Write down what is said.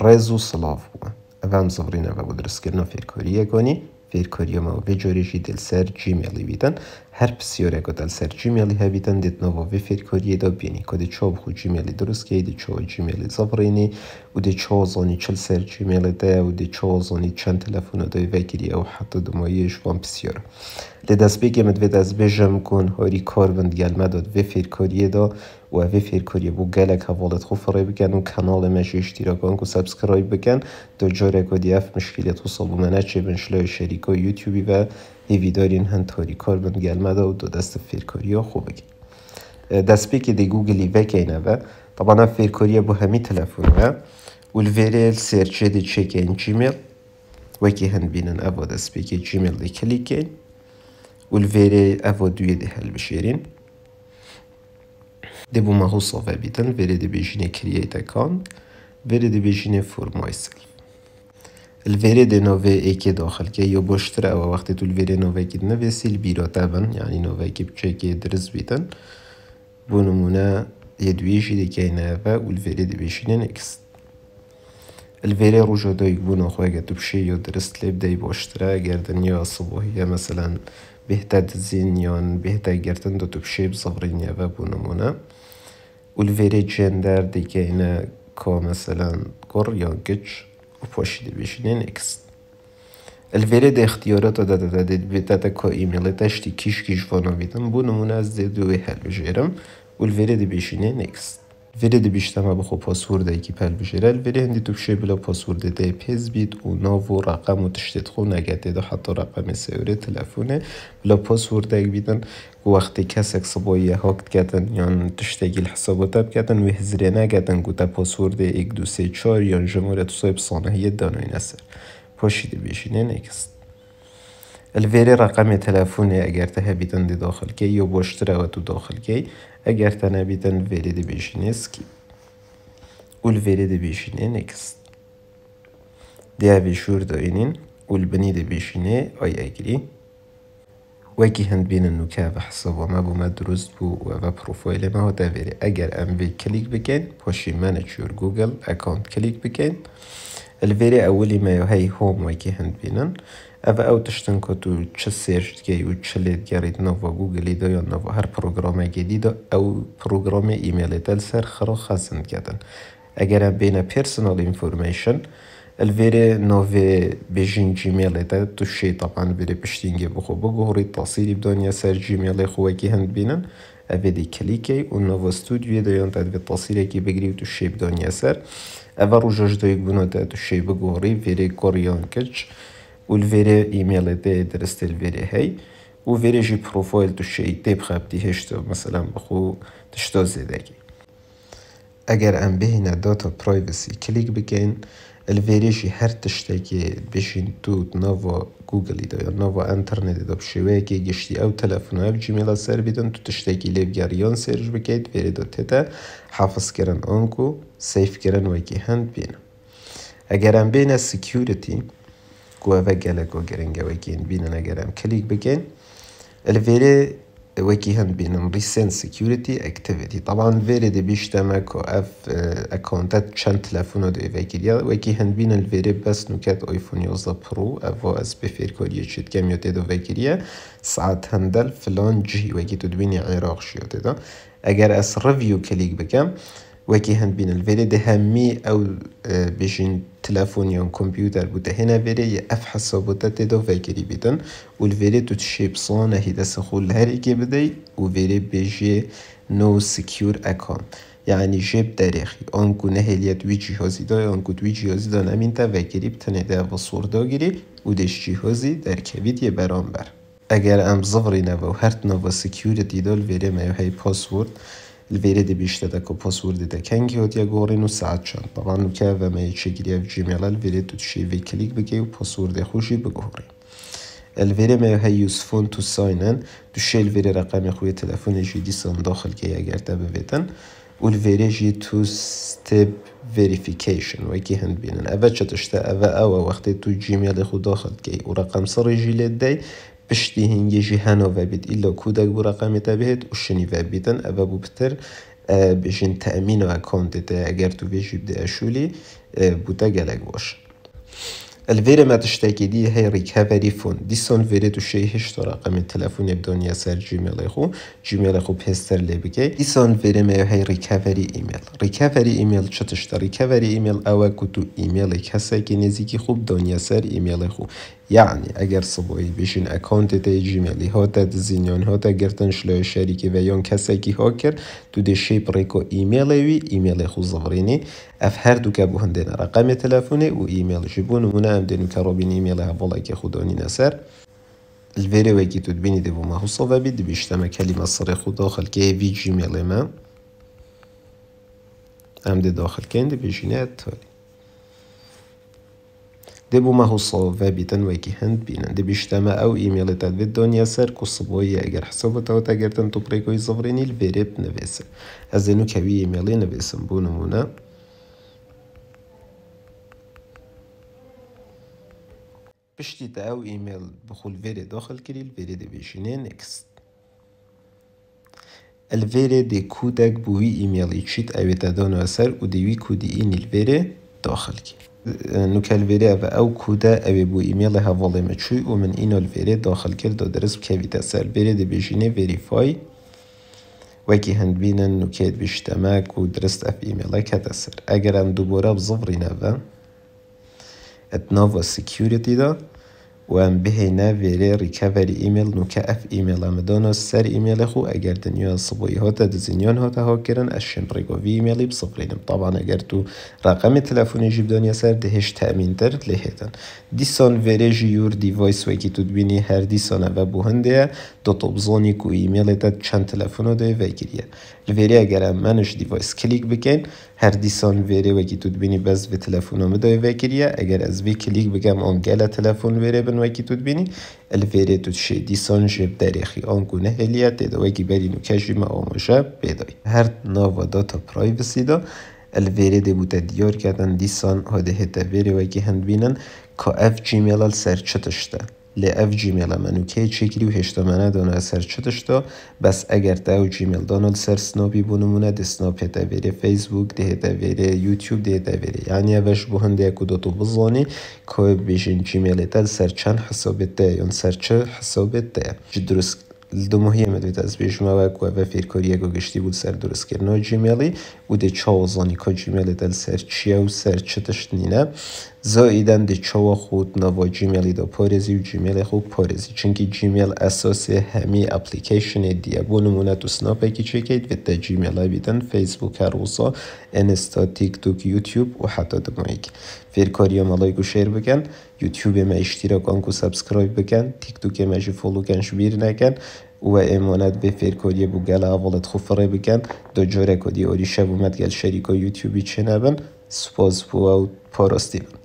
رز و سلاف بوده و هم صفرین و بود درست کردن فیرکوریه کنی فیرکوریه ما و جوریجی دل سر جیمیلی بیدن هر بسیاره که دل سر جیمیلی ها بیدن دیت نوا و فیرکوریه دا بینی که دی چوب خود جیمیلی درست که دی چوب جیمیلی صفرینی و دی چوب زانی چل سر جیمیلی دا و دی چوب زانی چند تلفون دای وگیری او حتی دمایش وان بسیاره لدست بگم و دست بجم کن هاری کار بند گل مداد و فیرکوریه دا و اوی فیرکوریه بو گلک حوالت خو فرای بکن و کانال مش اشتراک کن و سابسکرایب بکن دو جاره که دیف مشکلیت و صابو منه چه بنشلای شریکا یوتیوبی و هیوی دارین هند هاری کار بند گل مداد و دو دست فیرکوریه خوب بگی دست بگی دی گوگلی وکینه و طبعا فیرکوریه بو همی تلفونه و الویره سرچه دی چکین جیمیل وکی هند بینن اوه دست بگی جیمیل دی کلیکین والفيري افو دوی ده هل بشيرين دي بو ماهو صافا بيتن فيري دي بيجيني كرييت اكاونت فيري دي بيجيني فور ماي سيلف الفيري دي نوفي ايكي داخل كي يو بوشتر او وقت تو الفيري نوفي كي نوفي بيرو تابن يعني نوفي كي بچيكي درز بيتن بو نمونا يدويجي دي كينا افا والفيري دي بيجيني نكست الفيري روجو دا يقبون اخوة اگه بشي يو درست لي بدأي بوشتره اگر دنيا صباحية مثلا بهتر زینیان بهتر گرتن دو بشه بصفرینی و بونمونه والفيري جندر دیگه اینه که مثلا گر یا گج و پاشیده بشینه نکست الفيري ده اختیارات داده بیتده که ایمیل تشتی کیش فانا بیدن بونمونه از دوی حل بجیرم والفيري ده بشینه نکست الفيري ده بیشتر بخو پاسورد ایکی پل بجیره الفيري هندی تو بشه بلا پاسورد ده پیز بید و ناو و رقم و تشتید خو نگده ده حتی رقم سیوره تلفونه بلا پاسورد ایک بیدن وقتی کسک صبایی هاکت کردن یا تشتگی الحسابات بکردن و هزره نگدن گوته پاسورد 1 2 3 4 یا جمهوریت صاحب صانعی دانوی نسر پاشیده بشینه نکست الفيري رقم تلفونه اگر ته بیدن دی داخل کی یا باشتره و تو داخل کی اگر ته نبیدن الفيري دی بشینه سکی والفيري دی بشینه نکست دی اوی شور داینین والبنی دی بشینه آی اگری وکی هند بینن نوکه و حسابا ما بو درست بو و پروفایل ما ها دویره اگر ام وی کلیک بکن پاشی منیج یور گوگل اکانت کلیک بکن الفيري اولی ما هی هوم وکی هند بینن او تشتن که تو چه سرچ گی و چه لید گرید نوا گوگلی دا یا نوا هر پروگرام گیدی دا او پروگرام ایمیل دل سر خرا خزند کردن اگر ام بین پرسونال انفورمیشن الفيري نوفي بيجين جيميل دا تو شي طبعا فيري بشتينجي بخو بقهوري تصيري بدانيا سر جيميل خوكي هند بينن افيدي كليكي و نوفا ستوديو دا ينتاد في تصيري كي بقري تو شي بدانيا سر افا روجاج دا يقبونا دا تو شي بقهوري فيري كوريان كج و الفيري ايميل دا درست الفيري هاي و فيري جي بروفايل تو شي تيب خابتي هشتو مثلا بخو تشتو زيداكي اگر ام بهنا داتا برايفسي كليك بكين الفيري جي هر تشتاكي بشين تو نوفا جوجل دا یا نوفا انترنت دا بشويكي گشتي او تلفون او جيميل سر بيدن تو تشتاكي ليب گريان سيرج بكيت فيري دا تتا حافظ کرن آنكو سيف کرن وكي هند بينا اگر ام بينا سيكوريتي كو اوه گلكو گرنگا وكي هند بينا اگر ام كليك بكين الفيري وكي هند بينم recent security activity طبعا الفيري دي بيشتمك اف اكونتات چند تلفون دو وكيريا وكي هند بين الفيري بس نوكات ايفون 11 برو افو اس بفير كوريا شد كم يوتيدو وكيريا ساعت هندل فلان جي وكي تدبيني عراق شيوتي دا اگر اس ريفيو كليك بكم وكي هند بين الفيري ده همي او بيجين تلفون یا کامپیوتر بوده هنا ویری اف حسابات دا وگیری بیدن و الویری تو تشیب صانه هیده سخول هری که بدهی و ویری بیجی نو سکیور اکان یعنی جیب داریخی آنکو نهلیت وی جیهازی دا آنکو دوی جیهازی دا نمین تا وگیری بتنه ده و صور دا گیری و دش جیهازی در کوید یه بران بر اگر ام زغری نو و هرت نو سکیوریتی دا الویری مایو های پاسورد الفيري دي بيشتدا كو باسورد دا كنجي هوت يا غورين و ساعت شان طبعا نوكا و ما يتشجري في جيميل الفيري تو تشي في كليك بكي و باسورد خوشي بغوري الفيري ما هي يوسفون تو ساينن تو شي الفيري رقم خوي تلفون جي دي سن داخل كي اگر تبويتن و الفيري جي تو ستيب فيريفيكيشن وكي هند بينن اوا تشتا اوا وقت تو جيميل خو داخل كي و رقم سر جي لدي پشتی هنگی جهان و بید ایلا کودک بو رقم تبهت و شنی و بیدن اوا بو بتر بشین تأمین و اکانت اگر تو بيجي بده اشولي بوتا گلک باشه. الفيري ما تشتكي دي هي ريكفري فون ديسون فيري تو شيء هشتا رقم التلفون بدون يسار جيميل خو بهستر لي بكي ديسون فيري ما هي ريكفري ايميل چه تشتا ريكفري ايميل او كتو ايميل كسي كي نزيكي خوب بدون يسار ايميل خو يعني اگر صبحی بشین اکانت تا جیمیلی ها تا زینیان ها تا گرتن شلای شریکی و یا کسی که هاکر تو دشی پریکو ایمیل خو زغرینی اف هر دو که بهندن رقم تلفونه و ایمیل جبون و نه دنو کرابین ایمیل ها بالا که خودانی نسر الفيري وكي تدبيني دبو ما هو صوابي دي بيشتما كلمة صريخ داخل كي في جيميل ما ام دي داخل كين دي بيجينا التالي دبو ما هو صوابي تنوكي هند بينا دي بيشتما او ايميل تدبي الدنيا سر كو صبوية اگر حسابتا وتاگرتن تبريكو يزغريني الفيري بنفسه هزينو كوي ايميلي نفسم بونمونا بشتي تاو ايميل بخول فيري داخل كري الفيري دي بيشيني نكست الفيري دي كودك بوي ايميلي تشيت اويتا دانو اثر و ديوي كودي ايني الفيري داخل كي نوك الفيري او كودا او بو ايميل هفالي مچوي و من اينو الفيري داخل كر دا درس بكويت اثر الفيري دي بيشيني فيريفاي وكي هند بينن نوكيت بيشتماك و درست اف ايميلك هتاثر اگر ام دوباره بزفري نفا اتنافا سيكيوريتي دا و ام بهینا ویره ریکاوری ایمیل نوکه اف ایمیل ام دانا سر ایمیل خو اگر دنیا صبوی ها تا دزینیان ها تا هاکرن از شمرگو وی ایمیلی بصفرینم طبعا اگر تو رقم تلفونی جیب دنیا سر دهش تأمین در لهتن دیسان ویره جیور دیوایس وکی تو دبینی هر دیسان و بوهنده دو تبزانی کو ایمیل تا چند تلفون ده وگیریه الویره اگر ام منش دیوایس کلیک بکن هر دیسان ویره وکی تو دبینی بس به تلفون ام ده وگیریه اگر از وی کلیک بگم آن گله تلفون ویره بن وکی تو دبینی الویره تو تشی دیسان جب دریخی آن گونه هلیت ده وکی برینو کشی ما آموشه بدای هر ناو داتا پرایوسی دا الویره ده بوده دیار کردن دیسان هاده هتا ویره وکی هند بینن که اف جیمیل سر چتشته لی اف جیمیل منو که چکری و هشتا منه دانو سر چتشته بس اگر تا جیمیل دانو سر سنابی بونمونه ده سناب هتا ویره فیسبوک ده هتا ویره یوتیوب ده هتا ویره یعنی اوش بوهنده اکو داتو بزانی که بیشین جیمیل تا سر چند حسابت ده یا سر چه حسابت ده درست دو مهمه دوید از بیش موقع و فیرکاری اگه گشتی بود سر درست کردن جیمیلی و ده چاوزانی که جیمیلی دل سر چیه و سر چتش نینه زایدن ده چاو خود نوا جیمیلی دا پارزی و جیمیل خود پارزی چونکه جیمیل اساس همی اپلیکیشن دیگه بونمونه تو سناپ اکی چکید و ده جیمیل بیدن فیسبوک هروسا انستا تیک توک یوتیوب و حتی دمایک فیرکاری هم لایک و شیر بکن یوتیوب ما اشتراک آنکو سابسکرایب بکن تیک توک ما جی فولو کن شبیر نکن و امانت به فیرکاری بو گل اولت خفره بکن دو جوره کدی اوری شب اومد گل شریکا یوتیوبی چه نبن سپاس بو او پاراستی بن